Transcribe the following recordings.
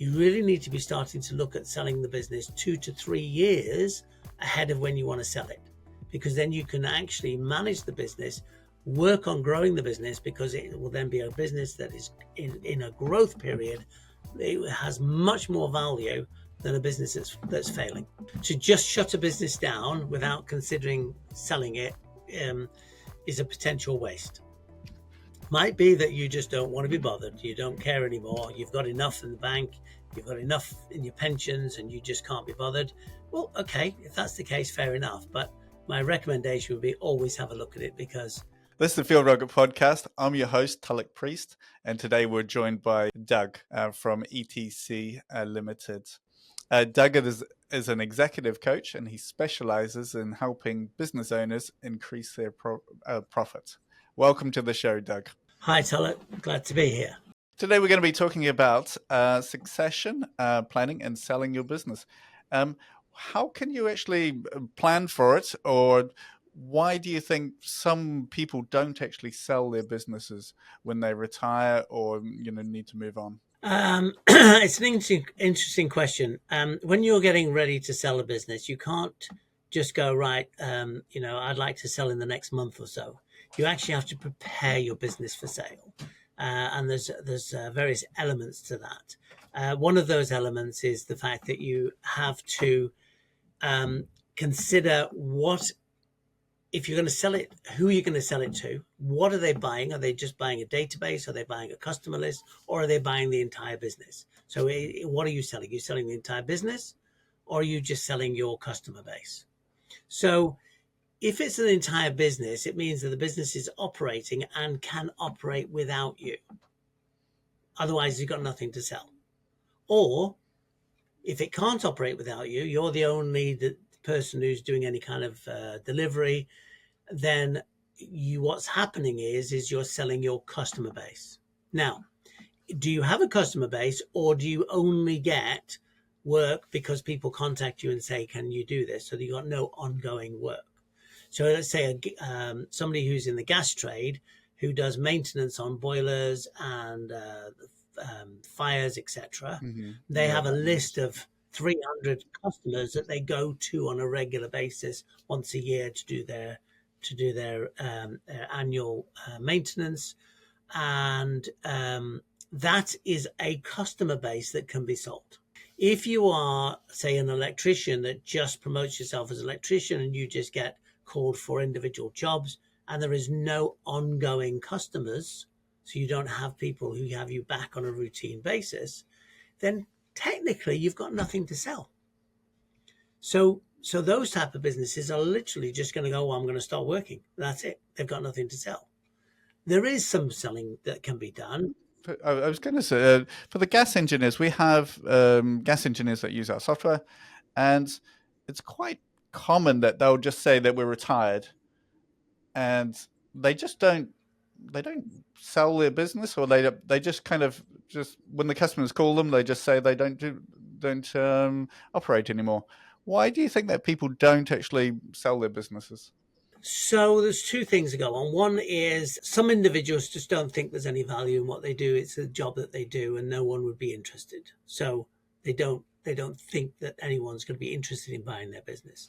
you really need to be starting to look at selling the business 2 to 3 years ahead of when you want to sell it, because then you can actually manage the business, work on growing the business, because it will then be a business that is in a growth period. It has much more value than a business that's failing. To just shut a business down without considering selling it is a potential waste. Might be that you just don't want to be bothered. You don't care anymore. You've got enough in the bank. You've got enough in your pensions and you just can't be bothered. Well, okay, if that's the case, fair enough. But my recommendation would be always have a look at it, because... This is the Field Rocket Podcast. I'm your host, Tulloch Priest, and today we're joined by Doug from ETC Limited. Doug is an executive coach, and he specializes in helping business owners increase their profit. Welcome to the show, Doug. Hi, Tulloch. Glad to be here. Today we're going to be talking about succession planning and selling your business. How can you actually plan for it, or why do you think some people don't actually sell their businesses when they retire or need to move on? It's an interesting question. When you're getting ready to sell a business, you can't just go, right, I'd like to sell in the next month or so. You actually have to prepare your business for sale. And there's various elements to that. One of those elements is the fact that you have to consider if you're going to sell it, who you're going to sell it to. What are they buying? Are they just buying a database? Are they buying a customer list? Or are they buying the entire business? So what are you selling? Are you selling the entire business? Or are you just selling your customer base? So if it's an entire business, it means that the business is operating and can operate without you. Otherwise, you've got nothing to sell. Or if it can't operate without you, you're the only person who's doing any kind of delivery, then what's happening is you're selling your customer base. Now, do you have a customer base, or do you only get work because people contact you and say, can you do this? So you've got no ongoing work. So let's say somebody who's in the gas trade who does maintenance on boilers and fires, etc. They have a list of 300 customers that they go to on a regular basis once a year to do their annual maintenance, and that is a customer base that can be sold. If you are, say, an electrician that just promotes yourself as an electrician and you just get called for individual jobs and there is no ongoing customers, so you don't have people who have you back on a routine basis, then technically you've got nothing to sell. So those type of businesses are literally just going to go, I'm going to start working. That's it. They've got nothing to sell. There is some selling that can be done. I was going to say, for the gas engineers, we have gas engineers that use our software, and it's quite common that they'll just say that we're retired, and they don't sell their business, or they just kind of when the customers call them, they just say they don't operate anymore. Why do you think that people don't actually sell their businesses? So there's two things that go on. One is some individuals just don't think there's any value in what they do. It's a job that they do and no one would be interested. So they don't think that anyone's going to be interested in buying their business.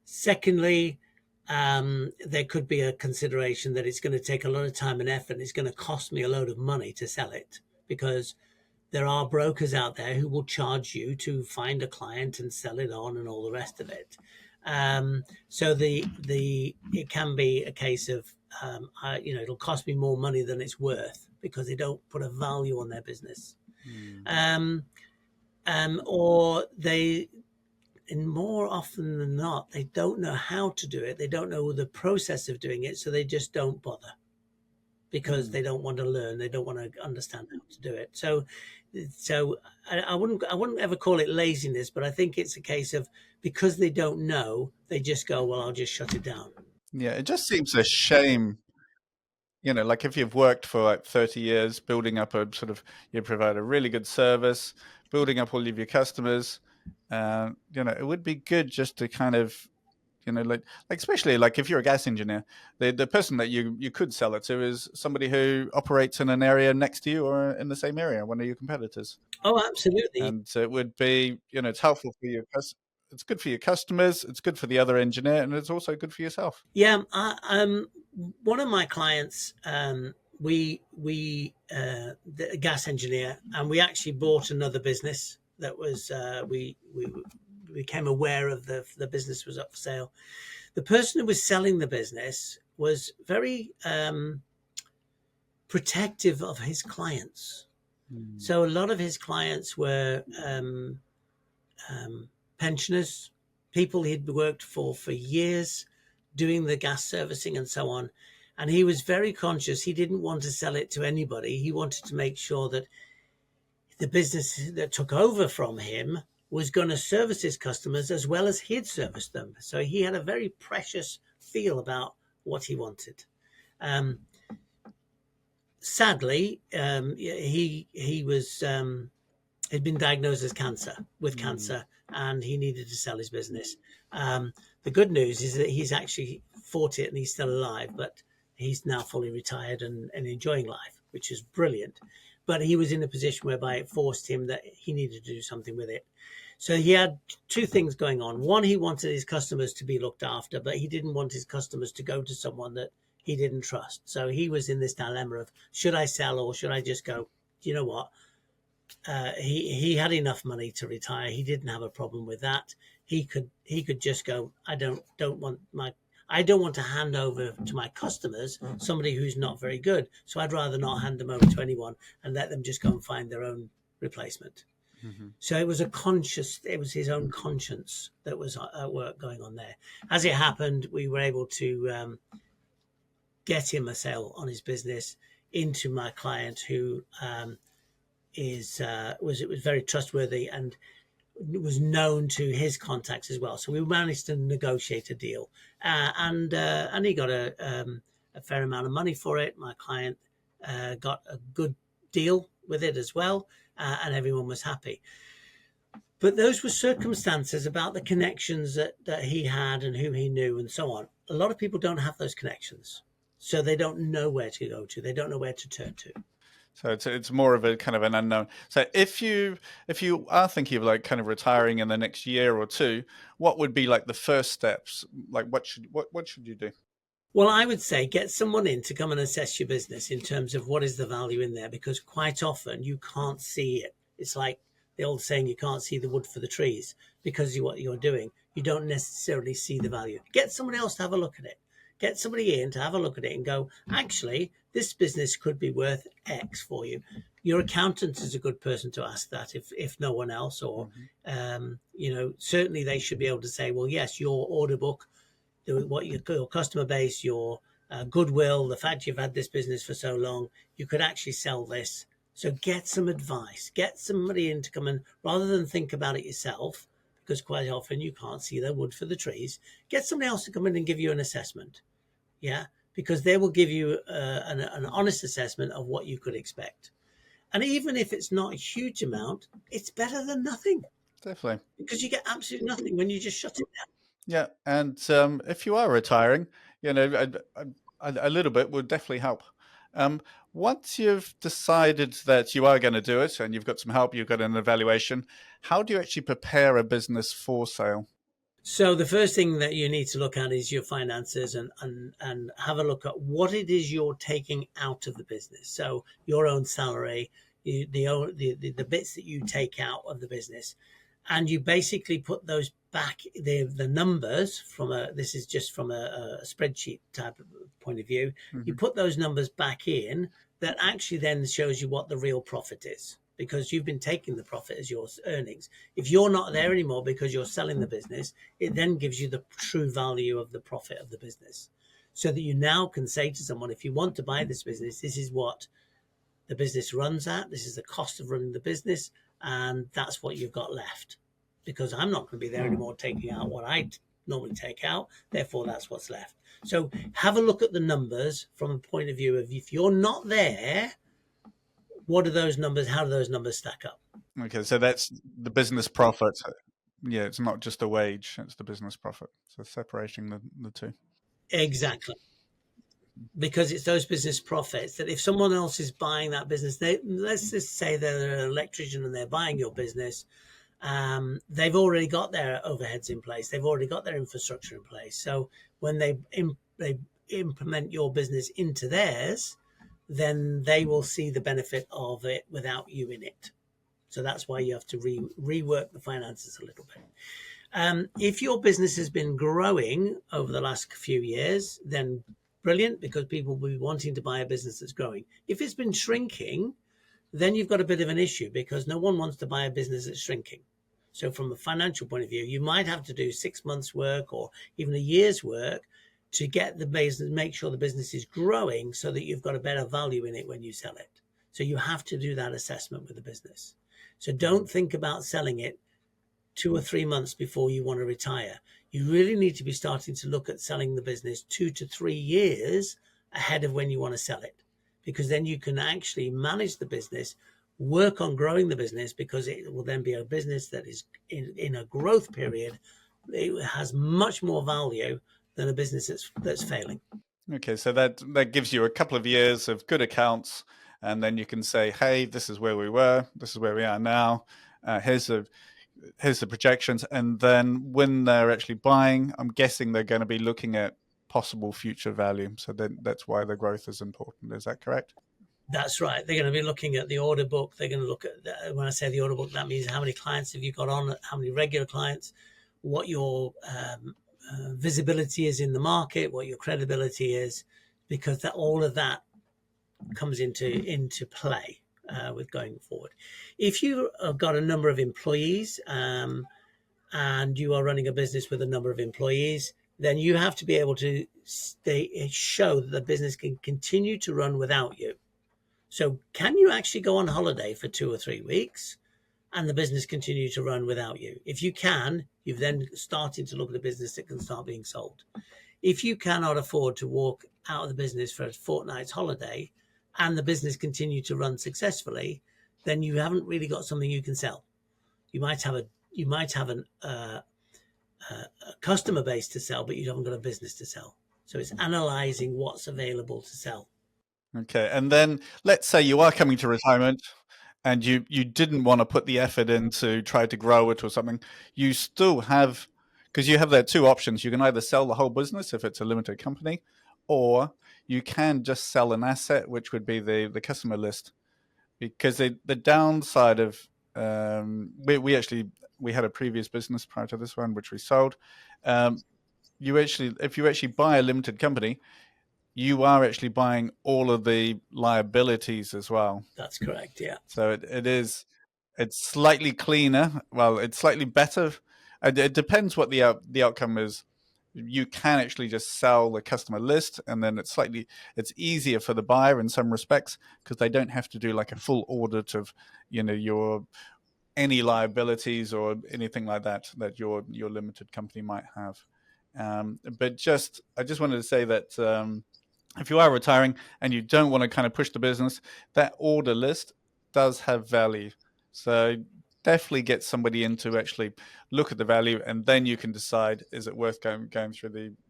Secondly, there could be a consideration that it's going to take a lot of time and effort, and it's going to cost me a load of money to sell it, because there are brokers out there who will charge you to find a client and sell it on and all the rest of it. So it can be a case of, it'll cost me more money than it's worth because they don't put a value on their business. Or and more often than not, they don't know how to do it. They don't know the process of doing it. So they just don't bother because they don't want to learn. They don't want to understand how to do it. So I wouldn't ever call it laziness, but I think it's a case of, because they don't know, they just go, well, I'll just shut it down. Yeah, it just seems a shame. Like if you've worked for like 30 years, building up you provide a really good service, building up all of your customers, it would be good just to kind of, like especially like if you're a gas engineer, the person that you could sell it to is somebody who operates in an area next to you or in the same area, one of your competitors. Oh, absolutely. And it would be, it's helpful for your it's good for your customers, it's good for the other engineer, and it's also good for yourself. Yeah, one of my clients, the gas engineer, and we actually bought another business that was we became aware of the business was up for sale. The person who was selling the business was very protective of his clients. Mm. So a lot of his clients were pensioners, people he'd worked for years, doing the gas servicing and so on. And he was very conscious. He didn't want to sell it to anybody. He wanted to make sure that the business that took over from him was going to service his customers as well as he'd service them. So he had a very precious feel about what he wanted. Um, Sadly, he was had been diagnosed as with Mm. cancer, and he needed to sell his business. The good news is that he's actually fought it and he's still alive, but he's now fully retired and enjoying life, which is brilliant. But he was in a position whereby it forced him that he needed to do something with it. So he had two things going on. One, he wanted his customers to be looked after, but he didn't want his customers to go to someone that he didn't trust. So he was in this dilemma of, should I sell or should I just go, you know what? He had enough money to retire. He didn't have a problem with that. He could just go. I don't want to hand over to my customers somebody who's not very good. So I'd rather not hand them over to anyone and let them just go and find their own replacement. Mm-hmm. So it was his own conscience that was at work going on there. As it happened, we were able to get him a sale on his business into my client who was very trustworthy and was known to his contacts as well. So we managed to negotiate a deal, and he got a fair amount of money for it. My client got a good deal with it as well, and everyone was happy. But those were circumstances about the connections that he had and whom he knew and so on. A lot of people don't have those connections, so they don't know where to go to. They don't know where to turn to. So it's more of a kind of an unknown. So if you are thinking of like kind of retiring in the next year or two, what would be like the first steps? Like what should you do? Well, I would say get someone in to come and assess your business in terms of what is the value in there, because quite often you can't see it. It's like the old saying, you can't see the wood for the trees because what you're doing. You don't necessarily see the value. Get someone else to have a look at it. Get somebody in to have a look at it and go, actually, this business could be worth X for you. Your accountant is a good person to ask that if no one else, or, certainly they should be able to say, well, yes, your order book, what your customer base, your goodwill, the fact you've had this business for so long, you could actually sell this. So get some advice, get somebody in to come and, rather than think about it yourself, because quite often you can't see the wood for the trees, get somebody else to come in and give you an assessment. Yeah, because they will give you an honest assessment of what you could expect. And even if it's not a huge amount, it's better than nothing, Definitely. because you get absolutely nothing when you just shut it down. Yeah, and if you are retiring, a little bit would definitely help. Um, Once you've decided that you are going to do it and you've got some help, you've got an evaluation, how do you actually prepare a business for sale? So the first thing that you need to look at is your finances, and have a look at what it is you're taking out of the business. So your own salary, the bits that you take out of the business, and you basically put those back, the numbers from this is just from a spreadsheet type of point of view. You Hmm. put those numbers back in, that actually then shows you what the real profit is, because you've been taking the profit as your earnings. If you're not there anymore because you're selling the business, it then gives you the true value of the profit of the business, so that you now can say to someone, if you want to buy this business, this is what the business runs at, this is the cost of running the business, and that's what you've got left, because I'm not going to be there anymore taking out what I normally take out, therefore that's what's left. So have a look at the numbers from a point of view of, if you're not there, what are those numbers, how do those numbers stack up? Okay, so that's the business profit. Yeah, it's not just a wage; it's the business profit. So separating the two. Exactly. Because it's those business profits that if someone else is buying that business, let's just say they're an electrician and they're buying your business, they've already got their overheads in place, they've already got their infrastructure in place. So when they implement your business into theirs, then they will see the benefit of it without you in it. So that's why you have to rework the finances a little bit. If your business has been growing over the last few years, then brilliant, because people will be wanting to buy a business that's growing. If it's been shrinking, then you've got a bit of an issue because no one wants to buy a business that's shrinking. So, from a financial point of view, you might have to do 6 months' work or even a year's work to get the business, make sure the business is growing so that you've got a better value in it when you sell it. So, you have to do that assessment with the business. So, don't think about selling it 2 or 3 months before you want to retire. You really need to be starting to look at selling the business 2 to 3 years ahead of when you want to sell it, because then you can actually manage the business, work on growing the business, because it will then be a business that is in a growth period. It has much more value than a business that's failing. Okay, so that gives you a couple of years of good accounts, and then you can say, "Hey, this is where we were. This is where we are now. Here's the projections." And then when they're actually buying, I'm guessing they're going to be looking at possible future value. So then that's why the growth is important. Is that correct? That's right. They're going to be looking at the order book. They're going to look at, when I say the order book, that means how many clients have you got on, how many regular clients, what your visibility is in the market, what your credibility is, because all of that comes into play with going forward. If you have got a number of employees and you are running a business with a number of employees, then you have to be able to show that the business can continue to run without you. So, can you actually go on holiday for 2 or 3 weeks and the business continue to run without you? If you can, you've then started to look at a business that can start being sold. If you cannot afford to walk out of the business for a fortnight's holiday and the business continue to run successfully, then you haven't really got something you can sell. You might have a customer base to sell, but you haven't got a business to sell. So it's analyzing what's available to sell. Okay, and then let's say you are coming to retirement and you didn't want to put the effort in to try to grow it or something. You still have, because you have that two options. You can either sell the whole business if it's a limited company, or you can just sell an asset, which would be the customer list. Because the downside of we had a previous business prior to this one which we sold. If you actually buy a limited company, you are actually buying all of the liabilities as well. That's correct. Yeah. So it's slightly cleaner. Well, it's slightly better. It depends what the outcome is. You can actually just sell the customer list, and then it's easier for the buyer in some respects because they don't have to do like a full audit of your any liabilities or anything like that your limited company might have. But I just wanted to say that if you are retiring and you don't want to kind of push the business, that order list does have value. So definitely get somebody in to actually look at the value, and then you can decide, is it worth going through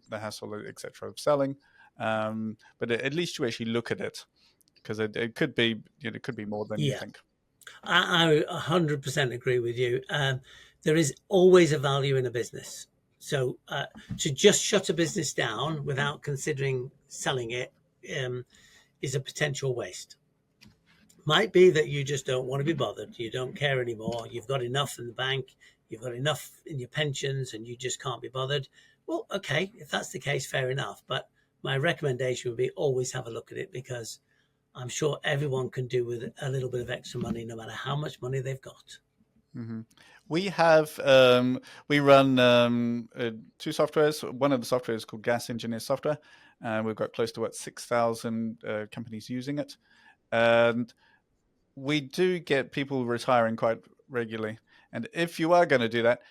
the hassle, etc., of selling. But at least you actually look at it, because it could be more than you Yeah. think. I 100% agree with you. There is always a value in a business. So to just shut a business down without considering selling it is a potential waste. Might be that you just don't want to be bothered. You don't care anymore. You've got enough in the bank. You've got enough in your pensions and you just can't be bothered. Well, okay, if that's the case, fair enough. But my recommendation would be always have a look at it, because I'm sure everyone can do with a little bit of extra money, no matter how much money they've got. Mm-hmm. We run two softwares. One of the software is called Gas Engineer Software, and we've got close to 6,000 companies using it. And we do get people retiring quite regularly. And if you are going to do that,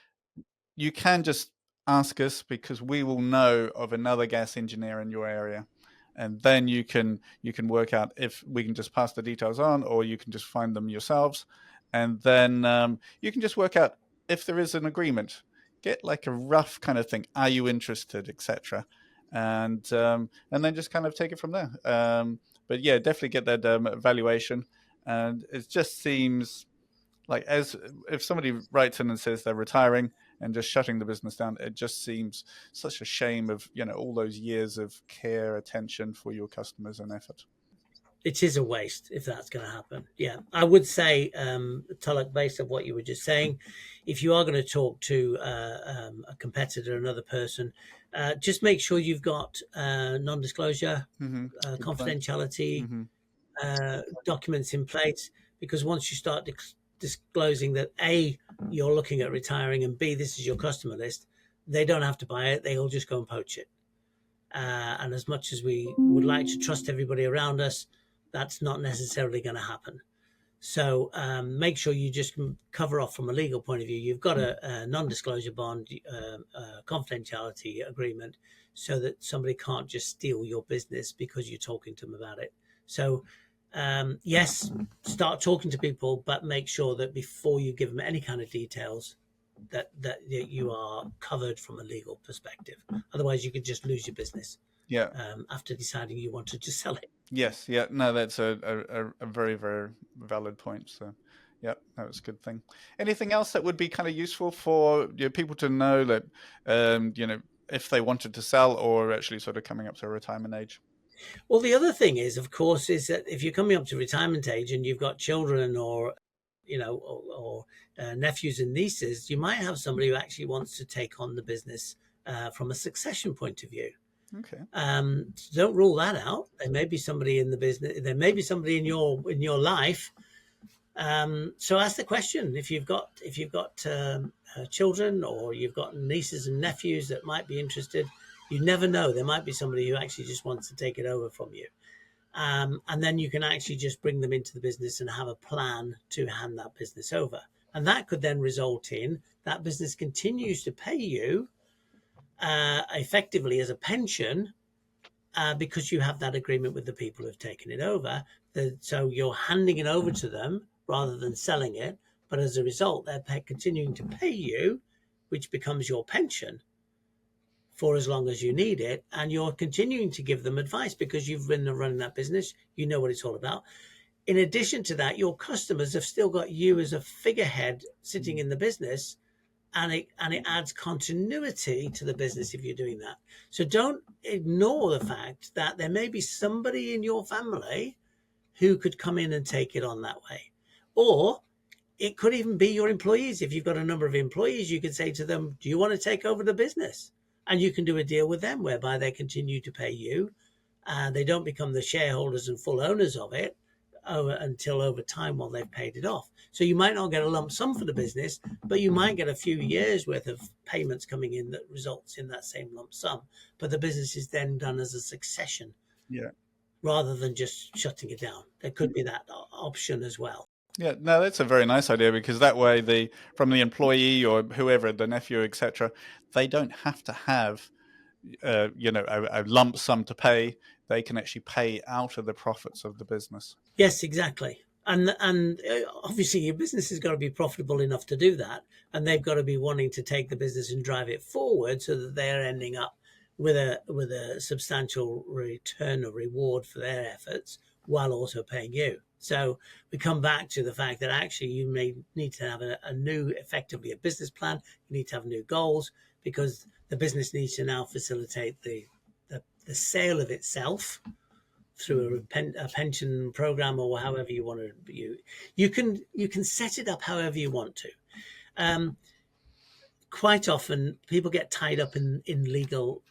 you can just ask us, because we will know of another gas engineer in your area. And then you can work out if we can just pass the details on, or you can just find them yourselves. And then you can just work out if there is an agreement, get like a rough kind of thing. Are you interested, etc. And then just kind of take it from there. But yeah, definitely get that valuation. And it just seems like, as if somebody writes in and says they're retiring and just shutting the business down, it just seems such a shame of, all those years of care, attention for your customers and effort. It is a waste if that's going to happen. Yeah, I would say, Tulloch, based on what you were just saying, if you are going to talk to a competitor, another person, just make sure you've got non-disclosure, Mm-hmm. Good point. confidentiality Mm-hmm. documents in place. Because once you start disclosing that A, you're looking at retiring, and B, this is your customer list, they don't have to buy it. They'll just go and poach it. And as much as we would like to trust everybody around us, that's not necessarily going to happen. So make sure you just cover off from a legal point of view. You've got a non-disclosure bond, confidentiality agreement, so that somebody can't just steal your business because you're talking to them about it. So yes, start talking to people, but make sure that before you give them any kind of details, that you are covered from a legal perspective. Otherwise, you could just lose your business Yeah. after deciding you wanted to sell it. Yes. Yeah. No, that's a very, very valid point. So, yeah, that was a good thing. Anything else that would be kind of useful for people to know that, if they wanted to sell or actually sort of coming up to a retirement age? Well, the other thing is, of course, is that if you're coming up to retirement age and you've got children or nephews and nieces, you might have somebody who actually wants to take on the business from a succession point of view. Okay. Don't rule that out. There may be somebody in the business. There may be somebody in your life. So ask the question: if you've got children or you've got nieces and nephews that might be interested, you never know. There might be somebody who actually just wants to take it over from you. And then you can actually just bring them into the business and have a plan to hand that business over. And that could then result in that business continues to pay you effectively as a pension because you have that agreement with the people who have taken it over. So you're handing it over to them rather than selling it. But as a result, they're continuing to pay you, which becomes your pension for as long as you need it, and you're continuing to give them advice because you've been running that business, you know what it's all about. In addition to that, your customers have still got you as a figurehead sitting in the business, and it adds continuity to the business if you're doing that. So don't ignore the fact that there may be somebody in your family who could come in and take it on that way. Or it could even be your employees. If you've got a number of employees, you could say to them, do you want to take over the business? And you can do a deal with them whereby they continue to pay you. They don't become the shareholders and full owners of it until over time while they've paid it off. So you might not get a lump sum for the business, but you might get a few years worth of payments coming in that results in that same lump sum. But the business is then done as a succession, Yeah. rather than just shutting it down. There could be that option as well. Yeah, no, that's a very nice idea, because that way from the employee or whoever, the nephew, etc., they don't have to have a lump sum to pay. They can actually pay out of the profits of the business. Yes, exactly. And obviously your business has got to be profitable enough to do that, and they've got to be wanting to take the business and drive it forward so that they're ending up with a substantial return or reward for their efforts while also paying you. So we come back to the fact that actually you may need to have a new, effectively a business plan. You need to have new goals, because the business needs to now facilitate the sale of itself through a pension program, or however you want to. You can set it up however you want to. Quite often people get tied up in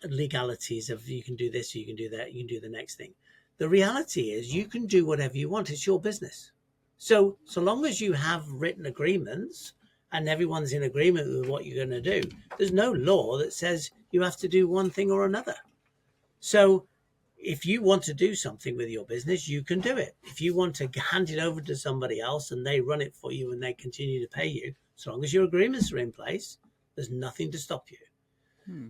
legalities of, you can do this, you can do that, you can do the next thing. The reality is you can do whatever you want. It's your business. So long as you have written agreements and everyone's in agreement with what you're going to do, there's no law that says you have to do one thing or another. So if you want to do something with your business, you can do it. If you want to hand it over to somebody else and they run it for you and they continue to pay you, as long as your agreements are in place, there's nothing to stop you.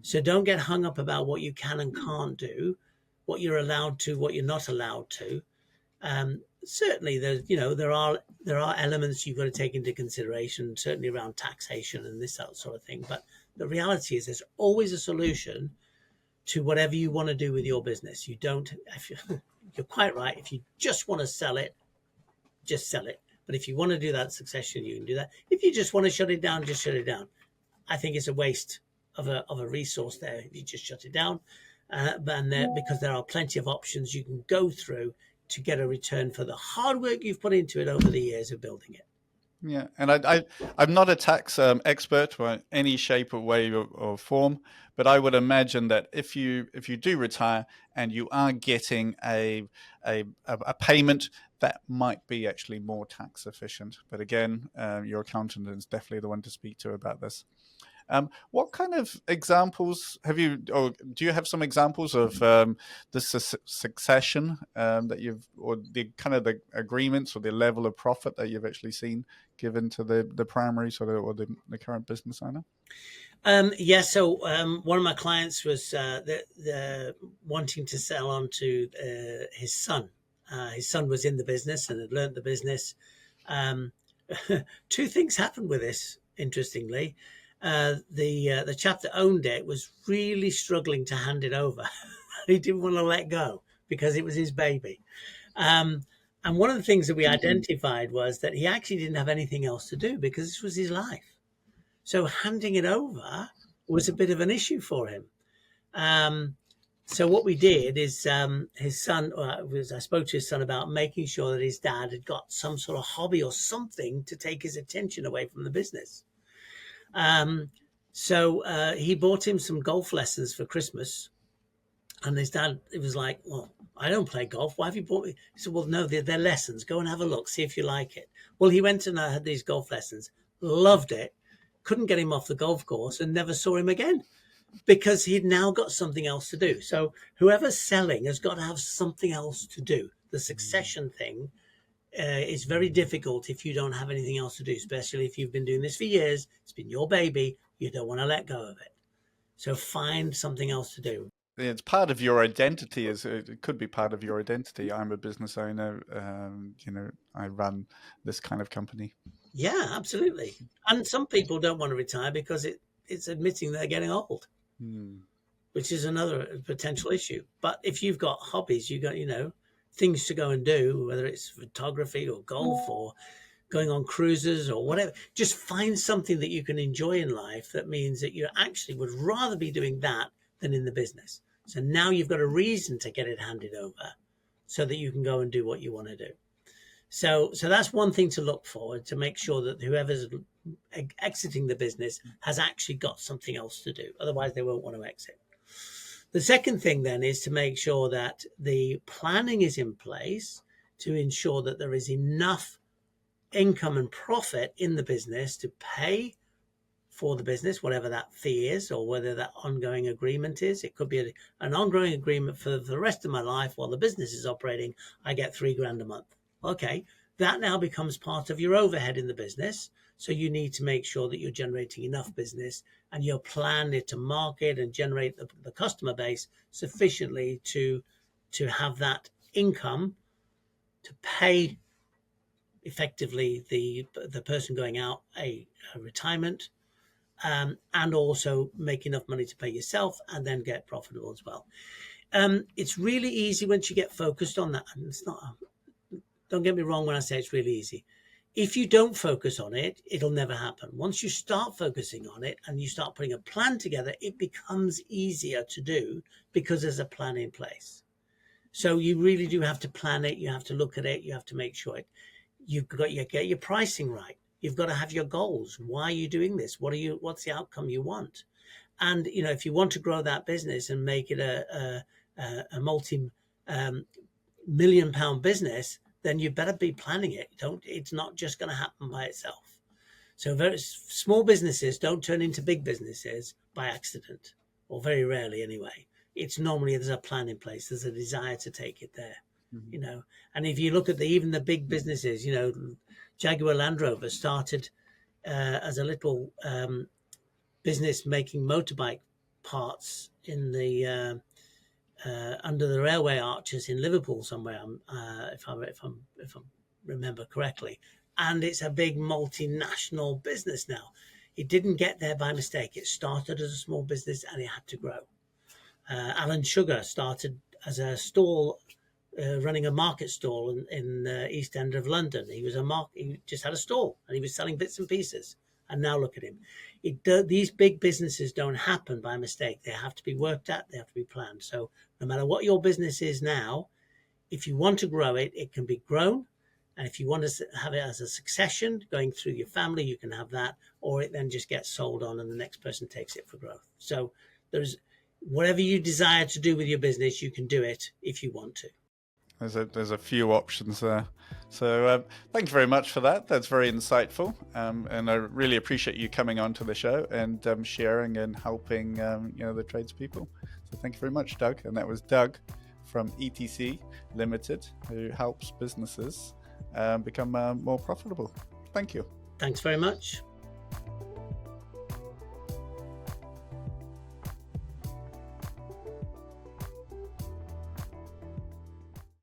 So don't get hung up about what you can and can't do, what you're allowed to, what you're not allowed to. Certainly, there are elements you've got to take into consideration, certainly around taxation and this that sort of thing. But the reality is, there's always a solution to whatever you want to do with your business. You don't. If you're quite right. If you just want to sell it, just sell it. But if you want to do that succession, you can do that. If you just want to shut it down, just shut it down. I think it's a waste of a resource there if you just shut it down. Because there are plenty of options you can go through to get a return for the hard work you've put into it over the years of building it. Yeah, and I'm not a tax expert by any shape or way or form, but I would imagine that if you do retire and you are getting a payment, that might be actually more tax efficient. But again, your accountant is definitely the one to speak to about this. What kind of examples have you, or do you have some examples of the succession that you've, or the kind of the agreements or the level of profit that you've actually seen given to the primaries or the current business owner? So one of my clients was wanting to sell on to his son. His son was in the business and had learnt the business. Two things happened with this, interestingly. The chap that owned it was really struggling to hand it over. He didn't want to let go because it was his baby. And one of the things that we identified was that he actually didn't have anything else to do because this was his life. So handing it over was a bit of an issue for him. So what we did is his son, I spoke to his son about making sure that his dad had got some sort of hobby or something to take his attention away from the business. So he bought him some golf lessons for Christmas. And his dad, it was like, well, I don't play golf. Why have you bought me? He said, well, no, they're lessons. Go and have a look, see if you like it. Well, he went and had these golf lessons, loved it, couldn't get him off the golf course and never saw him again because he'd now got something else to do. So whoever's selling has got to have something else to do. The succession thing is very difficult if you don't have anything else to do, especially if you've been doing this for years. It's been your baby. You don't want to let go of it. So find something else to do. It's part of your identity. It could be part of your identity. I'm a business owner. I run this kind of company. Yeah, absolutely. And some people don't want to retire because it's admitting they're getting old, which is another potential issue. But if you've got hobbies, you've got, things to go and do, whether it's photography or golf or going on cruises or whatever, just find something that you can enjoy in life. That means that you actually would rather be doing that than in the business. So now you've got a reason to get it handed over so that you can go and do what you want to do. So that's one thing to look for, to make sure that whoever's exiting the business has actually got something else to do. Otherwise, they won't want to exit. The second thing then is to make sure that the planning is in place to ensure that there is enough income and profit in the business to pay for the business, whatever that fee is, or whether that ongoing agreement is. It could be an ongoing agreement for the rest of my life while the business is operating. I get $3,000 a month. Okay, that now becomes part of your overhead in the business. So you need to make sure that you're generating enough business and your plan is to market and generate the customer base sufficiently to have that income to pay effectively the person going out a retirement, and also make enough money to pay yourself and then get profitable as well. It's really easy once you get focused on that. And it's not, don't get me wrong when I say it's really easy. If you don't focus on it, it'll never happen. Once you start focusing on it and you start putting a plan together, it becomes easier to do because there's a plan in place. So you really do have to plan it. You have to look at it. You have to make sure you've got to get your pricing right. You've got to have your goals. Why are you doing this? What's the outcome you want? And, if you want to grow that business and make it a multi-million-pound business, then you better be planning it. It's not just going to happen by itself. So very small businesses don't turn into big businesses by accident, or very rarely anyway. It's normally there's a plan in place. There's a desire to take it there. And if you look at even the big businesses, Jaguar Land Rover started as a little business making motorbike parts in the under the railway arches in Liverpool somewhere, if I remember correctly. And it's a big multinational business now. It didn't get there by mistake. It started as a small business and it had to grow. Alan Sugar started as a stall, running a market stall in the East End of London. He just had a stall and he was selling bits and pieces. And now look at him. These big businesses don't happen by mistake. They have to be worked at. They have to be planned. So no matter what your business is now, if you want to grow it, it can be grown. And if you want to have it as a succession going through your family, you can have that, or it then just gets sold on and the next person takes it for growth. So there's whatever you desire to do with your business, you can do it if you want to. There's a few options there. So thank you very much for that. That's very insightful. And I really appreciate you coming on to the show and sharing and helping the tradespeople. So thank you very much, Doug. And that was Doug from ETC Limited, who helps businesses become more profitable. Thank you. Thanks very much.